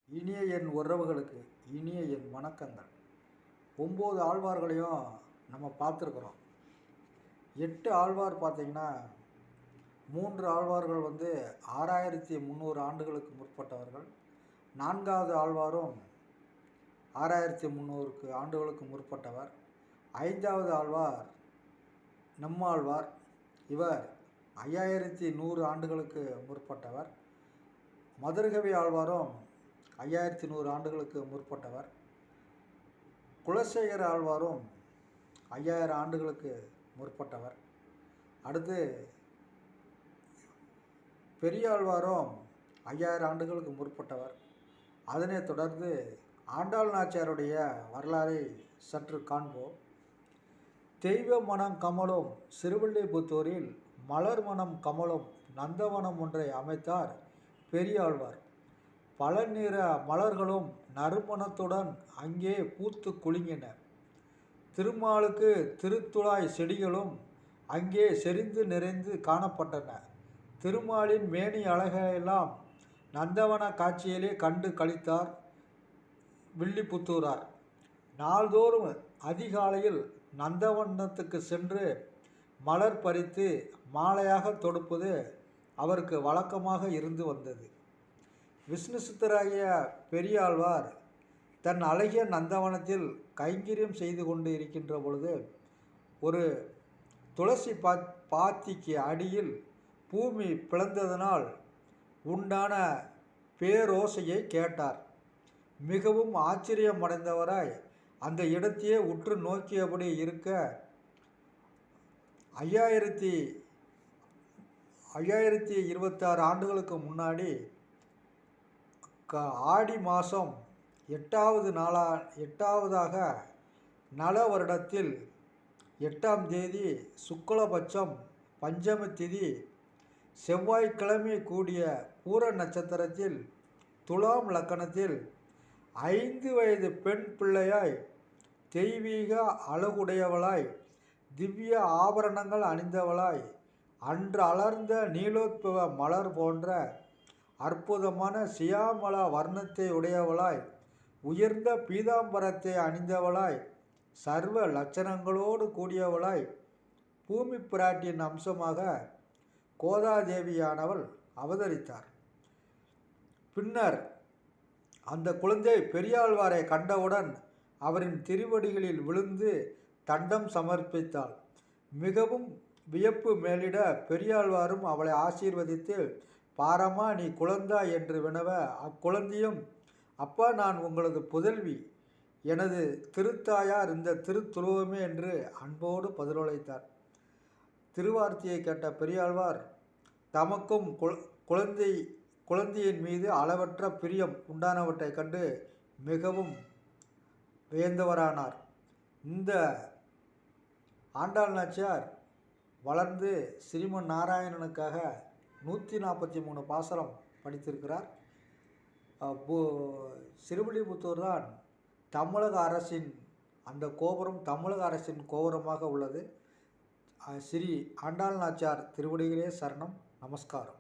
இனிய என் உறவுகளுக்கு இனிய என் வணக்கங்கள். 9 ஆழ்வார்களையும் நம்ம பார்த்துருக்குறோம். 8 ஆழ்வார் பார்த்திங்கன்னா, 3 ஆழ்வார்கள் 6300 ஆண்டுகளுக்கு முற்பட்டவர்கள். 4வது ஆழ்வாரும் 6300 ஆண்டுகளுக்கு முற்பட்டவர். 5வது ஆழ்வார் நம்மாழ்வார். இவர் 5100 ஆண்டுகளுக்கு முற்பட்டவர். மதுரகவி ஆழ்வாரும் 5100 ஆண்டுகளுக்கு முற்பட்டவர். குலசேகர ஆழ்வாரும் 5000 ஆண்டுகளுக்கு முற்பட்டவர். அடுத்து பெரியாழ்வாரும் 5000 ஆண்டுகளுக்கு முற்பட்டவர். அதனைத் தொடர்ந்து ஆண்டாள் நாச்சியாருடைய வரலாறை சற்று காண்போம். தெய்வ மனம் கமலும் சிறுவில்லிபுத்தூரில் மலர் மனம் கமலும் நந்தவனம் ஒன்றை அமைத்தார் பெரியாழ்வார். பல நிற மலர்களும் நறுமணத்துடன் அங்கே பூத்து குலுங்கின. திருமாலுக்கு திருத்துழாய் செடிகளும் அங்கே செறிந்து நிறைந்து காணப்பட்டன. திருமாலின் மேனி அழகையெல்லாம் நந்தவன காட்சியிலே கண்டு களித்தார் வில்லிபுத்தூரார். நாள்தோறும் அதிகாலையில் நந்தவனத்துக்கு சென்று மலர் பறித்து மாலையாக தொடுப்பது அவருக்கு வழக்கமாக இருந்து வந்தது. விஷ்ணு சித்தராகிய பெரியாழ்வார் தன் அழகிய நந்தவனத்தில் கைங்கரியம் செய்து கொண்டு இருக்கின்ற பொழுது ஒரு துளசி பாத்திக்கு அடியில் பூமி பிளந்ததனால் உண்டான பேரோசையை கேட்டார். மிகவும் ஆச்சரியமடைந்தவராய் அந்த இடத்தையே உற்று நோக்கியபடி இருக்க 5026 ஆண்டுகளுக்கு முன்னாடி ஆடி மாதம் 8வதாக நல வருடத்தில் 8ஆம் தேதி சுக்லபட்சம் பஞ்சமி திதி செவ்வாய்க்கிழமை கூடிய பூர நட்சத்திரத்தில் துலாம் லக்கணத்தில் 5 வயது பெண் பிள்ளையாய் தெய்வீக அழகுடையவளாய் திவ்ய ஆபரணங்கள் அணிந்தவளாய் அன்று அலர்ந்த நீலோத்பவ மலர் போன்ற அற்புதமான சியாமல வர்ணத்தை உடையவளாய் உயர்ந்த பீதாம்பரத்தை அணிந்தவளாய் சர்வ லட்சணங்களோடு கூடியவளாய் பூமி பிராட்டியின் அம்சமாக கோதாதேவியானவள் அவதரித்தார். பின்னர் அந்த குழந்தை பெரியாழ்வாரை கண்டவுடன் அவரின் திருவடிகளில் விழுந்து தண்டம் சமர்ப்பித்தாள். மிகவும் வியப்பு மேலிட பெரியாழ்வாரும் அவளை ஆசீர்வதித்து, பாரம்மா, நீ குழந்தா என்று வினவ, அக்குழந்தையும், அப்பா, நான் உங்களது புதல்வி, எனது திருத்தாயார் இந்த திருத்துருவமே என்று அன்போடு பதிலளித்தார். திருவார்த்தையை கேட்ட பெரியாழ்வார் தமக்கும் குழந்தையின் மீது அளவற்ற பிரியம் உண்டானவற்றை கண்டு மிகவும் வியந்தவரானார். இந்த ஆண்டாள் நாச்சியார் வளர்ந்து ஸ்ரீமன் நாராயணனுக்காக 143 பாசரம் படித்திருக்கிறார். சிறுவில்லிபுத்தூர் தான் தமிழக அரசின் அந்த கோபுரம் தமிழக அரசின் கோபுரமாக உள்ளது. ஸ்ரீ ஆண்டாள் நாச்சியார் திருவடிகளே சரணம். நமஸ்காரம்.